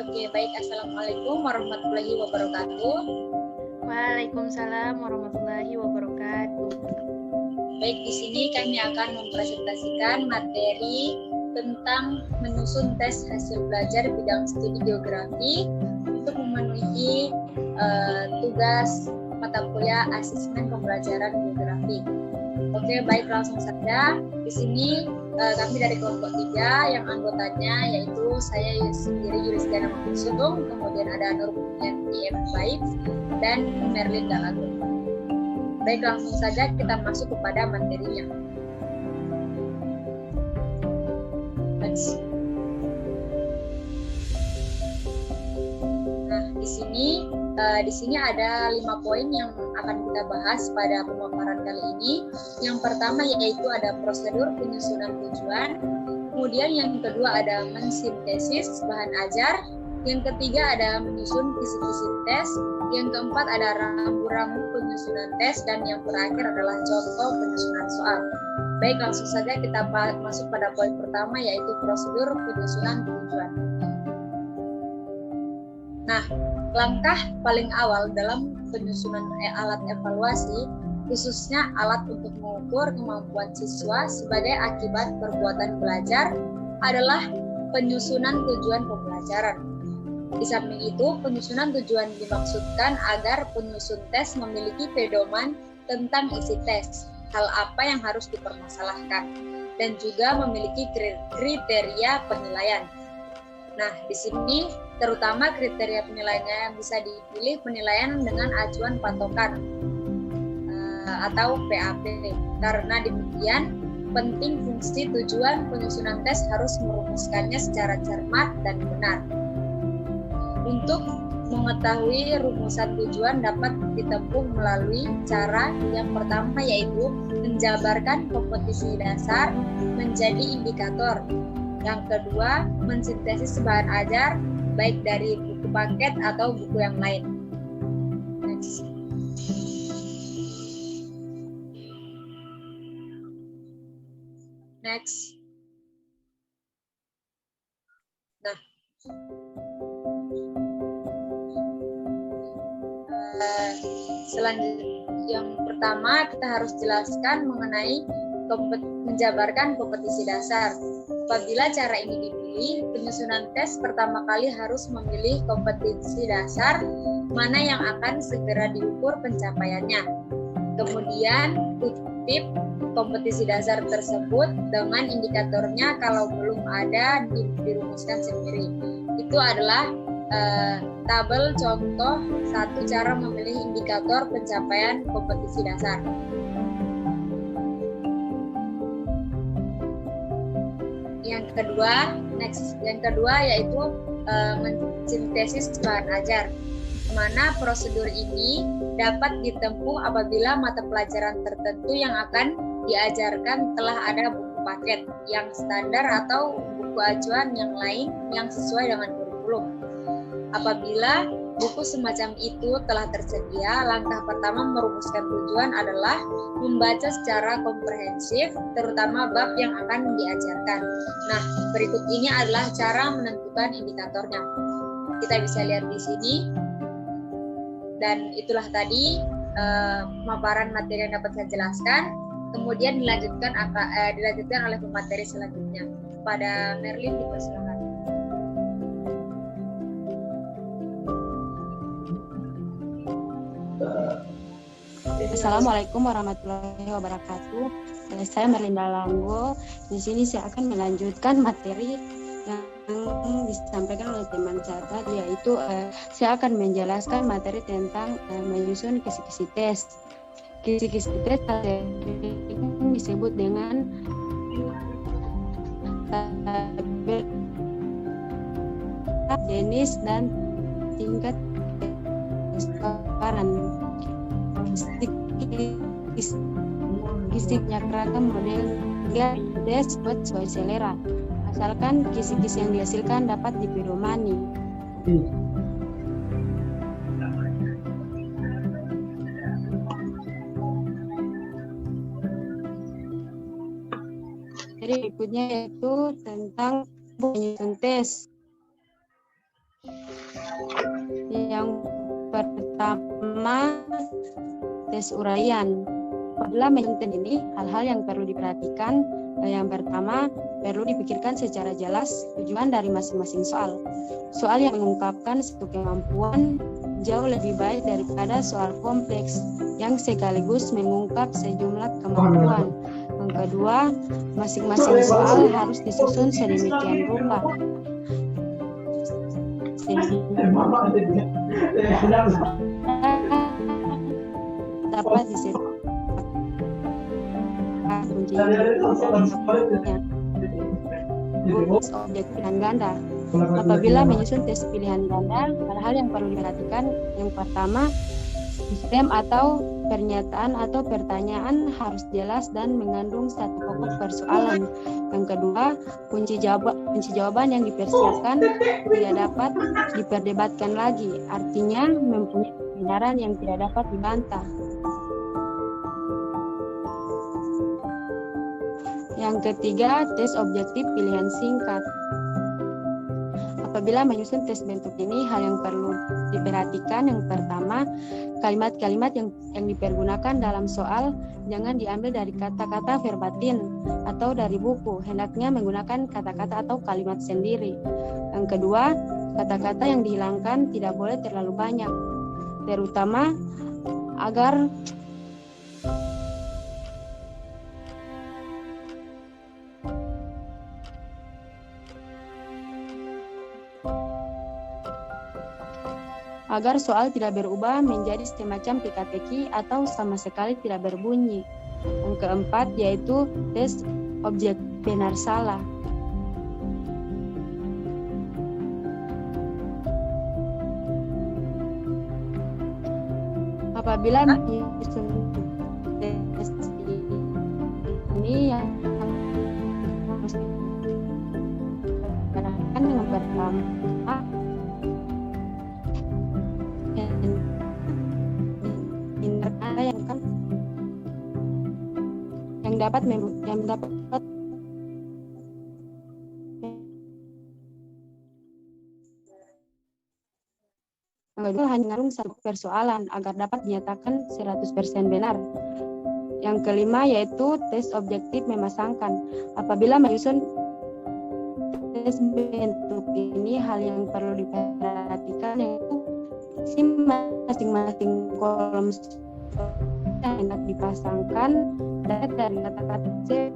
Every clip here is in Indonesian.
Oke, baik. Assalamualaikum warahmatullahi wabarakatuh. Waalaikumsalam warahmatullahi wabarakatuh. Baik, di sini kami akan mempresentasikan materi tentang menyusun tes hasil belajar bidang studi geografi untuk memenuhi tugas mata kuliah asesmen pembelajaran geografi. Oke, baik, langsung saja. Di sini kami dari kelompok 3 yang anggotanya yaitu saya sendiri Yulistiana Mahfudzutung, kemudian ada Nur Bumianti M. Baik dan Merlin Dalago. Baik, langsung saja kita masuk kepada materinya. Nah, di sini ada 5 poin yang akan kita bahas pada pemaparan kali ini. Yang pertama yaitu ada prosedur penyusunan tujuan. Kemudian yang kedua ada mensintesis bahan ajar. Yang ketiga ada menyusun kisi-kisi tes. Yang keempat ada rambu-rambu penyusunan tes. Dan yang terakhir adalah contoh penyusunan soal. Baik, langsung saja kita masuk pada poin pertama yaitu prosedur penyusunan tujuan. Nah, langkah paling awal dalam penyusunan alat evaluasi, khususnya alat untuk mengukur kemampuan siswa sebagai akibat perbuatan belajar, adalah penyusunan tujuan pembelajaran. Di samping itu, penyusunan tujuan dimaksudkan agar penyusun tes memiliki pedoman tentang isi tes, hal apa yang harus dipermasalahkan, dan juga memiliki kriteria penilaian. Nah, di sini terutama kriteria penilaiannya yang bisa dipilih penilaian dengan acuan patokan atau PAP. Karena demikian, penting fungsi tujuan penyusunan tes harus merumuskannya secara cermat dan benar. Untuk mengetahui rumusan tujuan dapat ditempuh melalui cara yang pertama yaitu menjabarkan kompetisi dasar menjadi indikator. Yang kedua, mensintesis bahan ajar baik dari buku paket atau buku yang lain. Next. Next. Nah, selanjutnya yang pertama kita harus jelaskan mengenai menjabarkan kompetisi dasar. Apabila cara ini dipilih, penyusunan tes pertama kali harus memilih kompetensi dasar mana yang akan segera diukur pencapaiannya. Kemudian kutip kompetisi dasar tersebut dengan indikatornya kalau belum ada dirumuskan sendiri. Itu adalah tabel contoh satu cara memilih indikator pencapaian kompetisi dasar. Yang kedua yaitu mensintesis bahan ajar. Mana prosedur ini dapat ditempuh apabila mata pelajaran tertentu yang akan diajarkan telah ada buku paket yang standar atau buku acuan yang lain yang sesuai dengan kurikulum. Apabila buku semacam itu telah tersedia, langkah pertama merumuskan tujuan adalah membaca secara komprehensif, terutama bab yang akan diajarkan. Nah, berikut ini adalah cara menentukan indikatornya. Kita bisa lihat di sini. Dan itulah tadi pemaparan materi yang dapat saya jelaskan. Kemudian dilanjutkan oleh pemateri selanjutnya. Pada Merlin, dipersilakan. Assalamualaikum warahmatullahi wabarakatuh. Saya Merlin Dalago. Di sini saya akan melanjutkan materi yang disampaikan oleh teman saya tadi, yaitu saya akan menjelaskan materi tentang menyusun kisi-kisi tes. Kisi-kisi tes disebut dengan jenis dan tingkat kesetaraan. Kisi-kisi keragam model tes buat sesuai selera, asalkan kisi-kisi yang dihasilkan dapat dipedomani. materi berikutnya yaitu tentang penyusun tes. Yang pertama, tes uraian. Apabila menyusun ini, hal-hal yang perlu diperhatikan. Yang pertama, perlu dipikirkan secara jelas tujuan dari masing-masing soal. Soal yang mengungkapkan satu kemampuan jauh lebih baik daripada soal kompleks yang sekaligus mengungkap sejumlah kemampuan. Yang kedua, masing-masing soal harus disusun sedemikian rupa dapat disebut objek pilihan ganda. Apabila menyusun tes pilihan ganda, hal-hal yang perlu diperhatikan yang pertama, sistem atau pernyataan atau pertanyaan harus jelas dan mengandung satu pokok persoalan. Yang kedua, kunci jawaban yang dipersiapkan tidak dapat diperdebatkan lagi, artinya mempunyai kebenaran yang tidak dapat dibantah. Yang ketiga, tes objektif pilihan singkat. Apabila menyusun tes bentuk ini, hal yang perlu diperhatikan yang pertama, kalimat-kalimat yang dipergunakan dalam soal jangan diambil dari kata-kata verbatim atau dari buku, hendaknya menggunakan kata-kata atau kalimat sendiri. Yang kedua, kata-kata yang dihilangkan tidak boleh terlalu banyak, terutama agar soal tidak berubah menjadi semacam teka-teki atau sama sekali tidak berbunyi. Yang keempat yaitu tes objek benar salah. Apabila menyusun tes ini yang harus diperhatikan yang pertama, yang dapat kedua hanya mengandung satu persoalan agar dapat dinyatakan 100% benar. Yang kelima yaitu tes objektif memasangkan. Apabila menyusun tes bentuk ini, hal yang perlu diperhatikan yaitu masing-masing kolom yang hendak dipasangkan dari kata-kata C.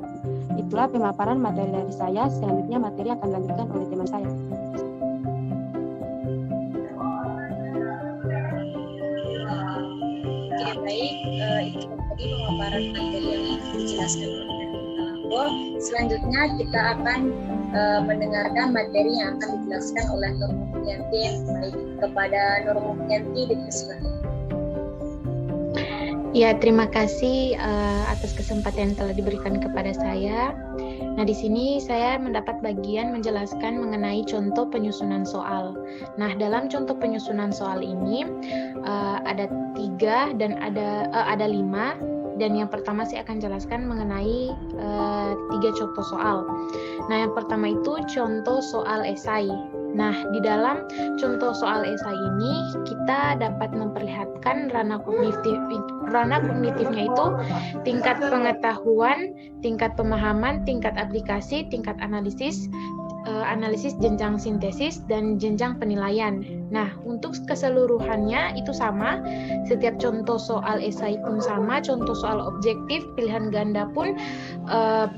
Itulah pemaparan materi dari saya. Selanjutnya materi akan dilanjutkan oleh teman saya. Oke, baik. Itu tadi pemaparan materi yang dijelaskan oleh Nurul. Selanjutnya kita akan mendengarkan materi yang akan dijelaskan oleh Nurul Muftiyanti. Baik, kepada Nurul Muftiyanti dipersilakan. Ya, terima kasih atas kesempatan yang telah diberikan kepada saya. Nah, di sini saya mendapat bagian menjelaskan mengenai contoh penyusunan soal. Nah, dalam contoh penyusunan soal ini ada 3 dan ada 5. Dan yang pertama saya akan jelaskan mengenai 3 contoh soal. Nah, yang pertama itu contoh soal esai. Nah, di dalam contoh soal esai ini kita dapat memperlihatkan ranah kognitifnya itu tingkat pengetahuan, tingkat pemahaman, tingkat aplikasi, tingkat analisis, jenjang sintesis, dan jenjang penilaian. Nah, untuk keseluruhannya itu sama. Setiap contoh soal esai pun sama, contoh soal objektif pilihan ganda pun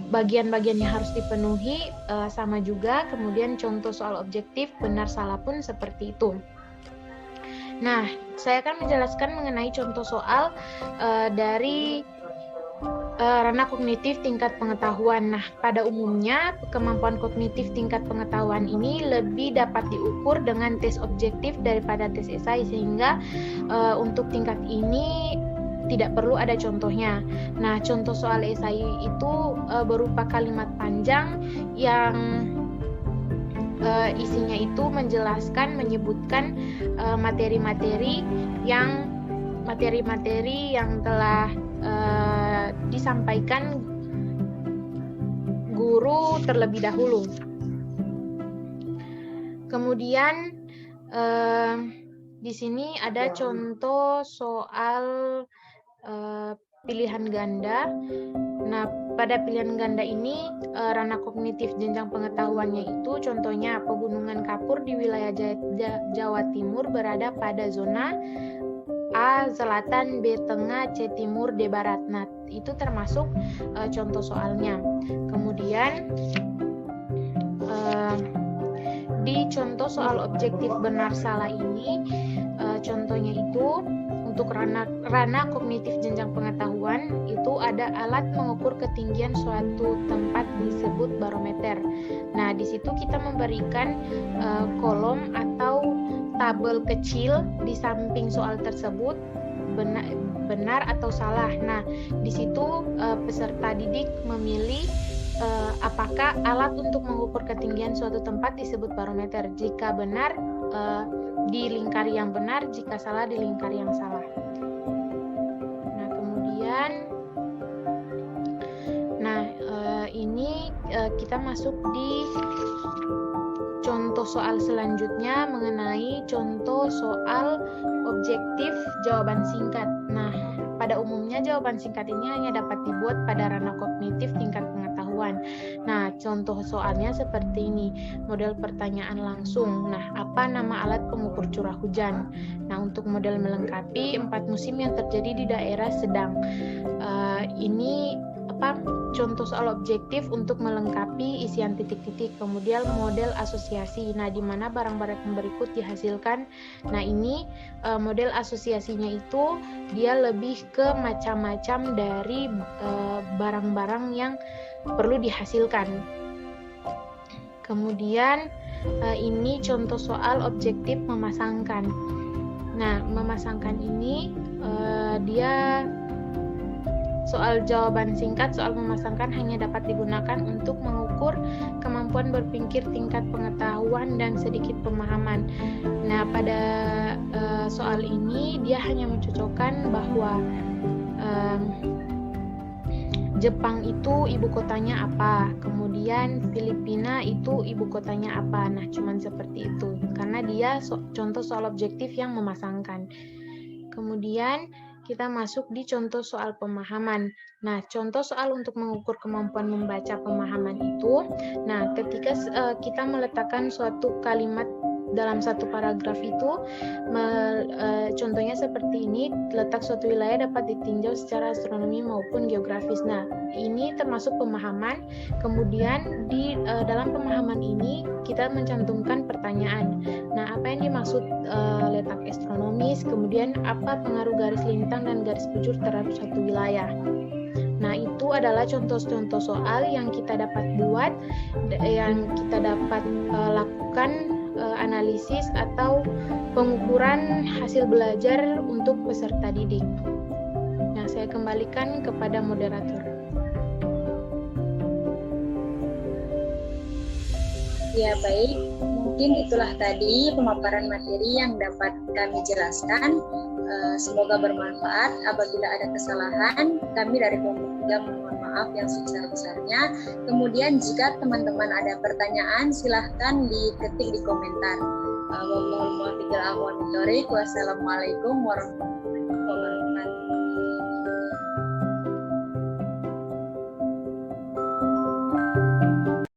bagian-bagian yang harus dipenuhi sama juga. Kemudian contoh soal objektif benar salah pun seperti itu. Nah, saya akan menjelaskan mengenai contoh soal dari ranah kognitif tingkat pengetahuan. Nah, pada umumnya kemampuan kognitif tingkat pengetahuan ini lebih dapat diukur dengan tes objektif daripada tes esai, sehingga untuk tingkat ini tidak perlu ada contohnya. Nah, contoh soal esai itu berupa kalimat panjang yang isinya itu menjelaskan, menyebutkan materi-materi yang telah disampaikan guru terlebih dahulu. Kemudian di sini ada contoh soal pilihan ganda. Nah, pada pilihan ganda ini ranah kognitif jenjang pengetahuannya itu contohnya pegunungan kapur di wilayah Jawa Timur berada pada zona A selatan, B tengah, C timur, D barat. Nah, itu termasuk contoh soalnya. Kemudian di contoh soal objektif benar salah ini contohnya itu untuk ranah kognitif jenjang pengetahuan itu ada alat mengukur ketinggian suatu tempat disebut barometer. Nah, di situ kita memberikan kolom atau tabel kecil di samping soal tersebut benar atau salah. Nah, di situ peserta didik memilih apakah alat untuk mengukur ketinggian suatu tempat disebut barometer. Jika benar di lingkar yang benar, jika salah di lingkar yang salah. Nah, kemudian ini kita masuk di contoh soal selanjutnya mengenai contoh soal objektif jawaban singkat. Nah, pada umumnya jawaban singkat ini hanya dapat dibuat pada ranah kognitif tingkat pengetahuan. Nah, contoh soalnya seperti ini, model pertanyaan langsung. Nah, apa nama alat pengukur curah hujan? Nah, untuk model melengkapi 4 musim yang terjadi di daerah sedang. Ini contoh soal objektif untuk melengkapi isian titik-titik. Kemudian model asosiasi. Nah, di mana barang-barang yang berikut dihasilkan. Nah, ini model asosiasinya itu dia lebih ke macam-macam dari barang-barang yang perlu dihasilkan. Kemudian ini contoh soal objektif memasangkan. Nah, memasangkan ini dia soal jawaban singkat, soal memasangkan hanya dapat digunakan untuk mengukur kemampuan berpikir, tingkat pengetahuan, dan sedikit pemahaman. Nah, pada soal ini dia hanya mencocokkan bahwa Jepang itu ibu kotanya apa, kemudian Filipina itu ibu kotanya apa. Nah, cuman seperti itu, karena dia contoh soal objektif yang memasangkan. Kemudian kita masuk di contoh soal pemahaman. Nah, contoh soal untuk mengukur kemampuan membaca pemahaman itu, nah, ketika kita meletakkan suatu kalimat dalam satu paragraf itu, contohnya seperti ini, letak suatu wilayah dapat ditinjau secara astronomi maupun geografis. Nah, ini termasuk pemahaman. Kemudian di dalam pemahaman ini kita mencantumkan pertanyaan. Nah, apa yang dimaksud letak astronomis, kemudian apa pengaruh garis lintang dan garis bujur terhadap suatu wilayah. Nah, itu adalah contoh-contoh soal yang kita dapat buat, yang kita dapat lakukan analisis atau pengukuran hasil belajar untuk peserta didik. Nah, saya kembalikan kepada moderator. Ya, baik. Mungkin itulah tadi pemaparan materi yang dapat kami jelaskan. Semoga bermanfaat. Apabila ada kesalahan, kami dari Kelompok 3 mohon maaf yang sebesar-besarnya. Kemudian jika teman-teman ada pertanyaan, silahkan diketik di komentar. Wassalamualaikum warahmatullahi wabarakatuh.